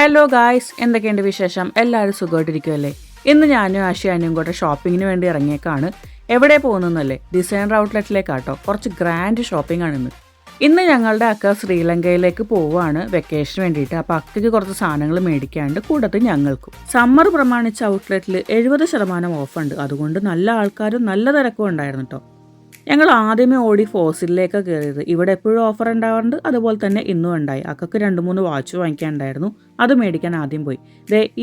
Hello guys, എന്തൊക്കെയുണ്ട് വിശേഷം? എല്ലാവരും സുഖമായിട്ടിരിക്കുമല്ലേ? ഇന്ന് ഞാനും ആശയാനും കൂടെ ഷോപ്പിങ്ങിന് വേണ്ടി ഇറങ്ങിയേക്കാണ്. എവിടെ പോകുന്നല്ലേ? ഡിസൈനർ ഔട്ട്ലെറ്റിലേക്കാട്ടോ. കുറച്ച് ഗ്രാൻഡ് ഷോപ്പിംഗ് ആണ് ഇന്ന് ഞങ്ങളുടെ അക്ക ശ്രീലങ്കയിലേക്ക് പോവുകയാണ് വെക്കേഷന് വേണ്ടിയിട്ട്. അപ്പോൾ അക്കയ്ക്ക് കുറച്ച് സാധനങ്ങൾ മേടിക്കാണ്ട് കൂടത്തിൽ ഞങ്ങൾക്കും. സമ്മർ പ്രമാണിച്ച് ഔട്ട്ലെറ്റിൽ 70% ഓഫ് ഉണ്ട്. അതുകൊണ്ട് നല്ല ആൾക്കാരും നല്ല തിരക്കും ഉണ്ടായിരുന്നു കേട്ടോ. ഞങ്ങൾ ആദ്യമേ ഓടി ഫോസിലേക്ക് കയറിയത്. ഇവിടെ എപ്പോഴും ഓഫർ ഉണ്ടാവാറുണ്ട്, അതുപോലെ തന്നെ ഇന്നും ഉണ്ടായി. അക്കക്ക് 2-3 വാച്ച് വാങ്ങിക്കാനുണ്ടായിരുന്നു, അത് മേടിക്കാൻ ആദ്യം പോയി.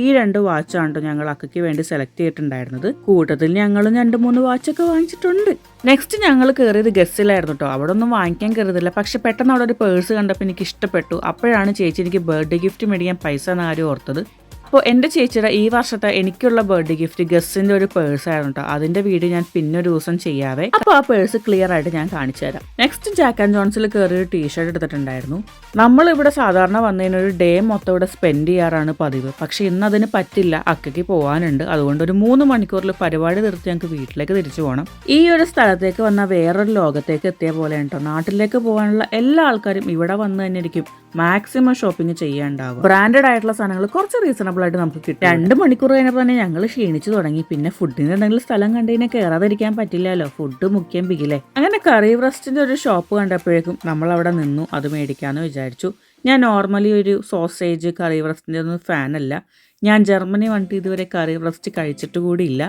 ഈ 2 വാച്ചാണ് ഞങ്ങൾ അക്കയ്ക്ക് വേണ്ടി സെലക്ട് ചെയ്തിട്ടുണ്ടായിരുന്നത്. കൂട്ടത്തിൽ ഞങ്ങളും 2-3 വാച്ചൊക്കെ വാങ്ങിച്ചിട്ടുണ്ട്. നെക്സ്റ്റ് ഞങ്ങൾ കയറിയത് ഗസ്സിലായിരുന്നു കേട്ടോ. അവിടെ ഒന്നും വാങ്ങിക്കാൻ കയറിയതില്ല, പക്ഷെ പെട്ടെന്ന് അവിടെ ഒരു പേഴ്സ് കണ്ടപ്പോൾ എനിക്ക് ഇഷ്ടപ്പെട്ടു. അപ്പോഴാണ് ചേച്ചി എനിക്ക് ബർത്ത്ഡേ ഗിഫ്റ്റ് മേടിക്കാൻ പൈസ എന്ന കാര്യം ഓർത്തത്. അപ്പോൾ എൻ്റെ ചേച്ചിയുടെ ഈ വർഷത്തെ എനിക്കുള്ള ബർത്ത്ഡേ ഗിഫ്റ്റ് ഗസ്സിൻ്റെ ഒരു പേഴ്സായിരുന്നു കേട്ടോ. അതിൻ്റെ വീഡിയോ ഞാൻ പിന്നെ ഒരു ദിവസം ചെയ്യാവേ. അപ്പോൾ ആ പേഴ്സ് ക്ലിയർ ആയിട്ട് ഞാൻ കാണിച്ചു തരാം. നെക്സ്റ്റ് ജാക്ക് ആൻഡ് ജോൺസിൽ കയറി ഒരു ടീഷർട്ട് എടുത്തിട്ടുണ്ടായിരുന്നു. നമ്മളിവിടെ സാധാരണ വന്നതിനൊരു ഡേ മൊത്തം ഇവിടെ സ്പെൻഡ് ചെയ്യാറാണ് പതിവ്. പക്ഷെ ഇന്ന് അതിന് പറ്റില്ല, അക്കയ്ക്ക് പോകാനുണ്ട്. അതുകൊണ്ട് ഒരു 3 മണിക്കൂറിൽ പരിപാടി നിർത്തി ഞങ്ങൾക്ക് വീട്ടിലേക്ക് തിരിച്ചു പോകണം. ഈ ഒരു സ്ഥലത്തേക്ക് വന്ന വേറൊരു ലോകത്തേക്ക് എത്തിയ പോലെ കേട്ടോ. നാട്ടിലേക്ക് പോകാനുള്ള എല്ലാ ആൾക്കാരും ഇവിടെ വന്ന് തന്നെ ഇരിക്കും മാക്സിമം ഷോപ്പിംഗ് ചെയ്യാണ്ടാവും. ബ്രാൻഡഡ് ആയിട്ടുള്ള സാധനങ്ങൾ കുറച്ച് റീസണബിൾ ആയിട്ട് നമുക്ക് കിട്ടും. 2 മണിക്കൂർ കഴിഞ്ഞപ്പോൾ തന്നെ ഞങ്ങൾ ക്ഷീണിച്ചു തുടങ്ങി. പിന്നെ ഫുഡിന് എന്തെങ്കിലും സ്ഥലം കണ്ടതിനെ കയറാതിരിക്കാൻ പറ്റില്ലല്ലോ, ഫുഡ് മുഖ്യം ബിഗിലേ. അങ്ങനെ കറി റെസ്റ്റിന്റെ ഒരു ഷോപ്പ് കണ്ടപ്പോഴേക്കും നമ്മൾ അവിടെ നിന്നു അത് മേടിക്കാന്ന് വിചാരിച്ചു. ഞാൻ നോർമലി ഒരു സോസേജ് കറി റെസ്റ്റിന്റെ ഒന്നും ഫാനല്ല. ഞാൻ ജർമ്മനി വന്നിട്ട് ഇതുവരെ കറി റെസ്റ്റ് കഴിച്ചിട്ട് കൂടിയില്ല.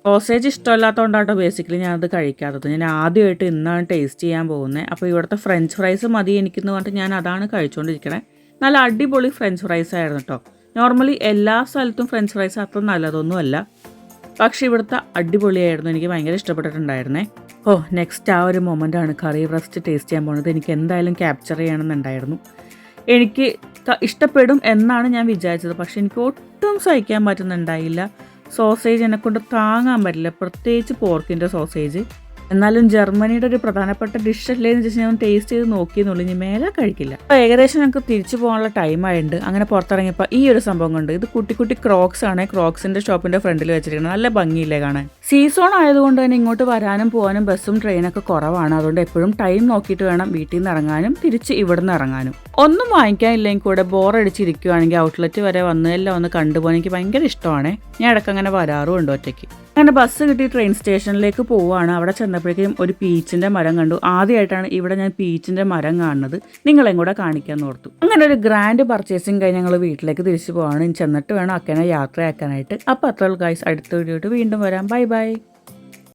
സോസേജ് ഇഷ്ടമല്ലാത്തതുകൊണ്ടാട്ടോ ബേസിക്കലി ഞാനത് കഴിക്കാത്തത്. ഞാൻ ആദ്യമായിട്ട് ഇന്നാണ് ടേസ്റ്റ് ചെയ്യാൻ പോകുന്നത്. അപ്പോൾ ഇവിടുത്തെ ഫ്രഞ്ച് ഫ്രൈസ് മതി എനിക്കെന്ന് പറഞ്ഞിട്ട് ഞാൻ അതാണ് കഴിച്ചുകൊണ്ടിരിക്കണേ. നല്ല അടിപൊളി ഫ്രഞ്ച് ഫ്രൈസ് ആയിരുന്നു കേട്ടോ. നോർമലി എല്ലാ സ്ഥലത്തും ഫ്രഞ്ച് ഫ്രൈസ് അത്ര നല്ലതൊന്നുമല്ല, പക്ഷേ ഇവിടുത്തെ അടിപൊളിയായിരുന്നു. എനിക്ക് ഭയങ്കര ഇഷ്ടപ്പെട്ടിട്ടുണ്ടായിരുന്നേ. നെക്സ്റ്റ് ആ ഒരു മൊമെൻ്റാണ് കറി റെസ്റ്റ് ടേസ്റ്റ് ചെയ്യാൻ പോകുന്നത്. എനിക്ക് എന്തായാലും ക്യാപ്ചർ ചെയ്യണമെന്നുണ്ടായിരുന്നു. എനിക്ക് ഇഷ്ടപ്പെടും എന്നാണ് ഞാൻ വിചാരിച്ചത്, പക്ഷെ എനിക്ക് ഒട്ടും സഹിക്കാൻ പറ്റുന്നുണ്ടായില്ല. സോസേജ് എന്നെക്കൊണ്ട് താങ്ങാൻ പറ്റില്ല, പ്രത്യേകിച്ച് പോർക്കിൻ്റെ സോസേജ്. എന്നാലും ജർമ്മനിയുടെ ഒരു പ്രധാനപ്പെട്ട ഡിഷ് അല്ലേ എന്ന് വെച്ചാൽ ഞാൻ ടേസ്റ്റ് ചെയ്ത് നോക്കിയെന്നുള്ളൂ, ഇനി മേലെ കഴിക്കില്ല. അപ്പോൾ ഏകദേശം ഞങ്ങൾക്ക് തിരിച്ചു പോകാനുള്ള ടൈം ആയിട്ടുണ്ട്. അങ്ങനെ പുറത്തിറങ്ങിയപ്പോൾ ഈ ഒരു സംഭവം കൊണ്ട് ഇത് കുട്ടി കുട്ടി ക്രോക്സ് ആണ്. ക്രോക്സിൻ്റെ ഷോപ്പിൻ്റെ ഫ്രണ്ടിൽ വെച്ചിരിക്കുന്നത്. നല്ല ഭംഗിയില്ലേ കാണാൻ. സീസൺ ആയതുകൊണ്ട് തന്നെ ഇങ്ങോട്ട് വരാനും പോകാനും ബസ്സും ട്രെയിനൊക്കെ കുറവാണ്. അതുകൊണ്ട് എപ്പോഴും ടൈം നോക്കിയിട്ട് വേണം വീട്ടിൽ നിന്ന് ഇറങ്ങാനും തിരിച്ച് ഇവിടുന്ന് ഇറങ്ങാനും. ഒന്നും വാങ്ങിക്കാനില്ലെങ്കിൽ കൂടെ ബോറടിച്ചിരിക്കുകയാണെങ്കിൽ ഔട്ട്ലെറ്റ് വരെ വന്നതെല്ലാം ഒന്ന് കണ്ടുപോകാൻ എനിക്ക് ഭയങ്കര ഇഷ്ടമാണ്. ഞാൻ ഇടയ്ക്കങ്ങനെ വരാറുമുണ്ട് ഒറ്റയ്ക്ക്. അങ്ങനെ ബസ് കിട്ടി ട്രെയിൻ സ്റ്റേഷനിലേക്ക് പോവുകയാണ്. അവിടെ ചെന്നപ്പോഴേക്കും ഒരു പീച്ചിൻ്റെ മരം കണ്ടു. ആദ്യമായിട്ടാണ് ഇവിടെ ഞാൻ പീച്ചിൻ്റെ മരം കാണുന്നത്. നിങ്ങളെയും കൂടെ കാണിക്കാൻ ഓർത്തു. അങ്ങനെ ഒരു ഗ്രാൻഡ് പർച്ചേസിങ് കഴിഞ്ഞ് ഞങ്ങൾ വീട്ടിലേക്ക് തിരിച്ചു പോവാണ്. ചെന്നിട്ട് വേണം അക്കനെ യാത്രയാക്കാനായിട്ട്. അപ്പോൾ അത്ര ഗൈസ്, അടുത്ത വീഡിയോയിട്ട് വീണ്ടും വരാം. Bye bye.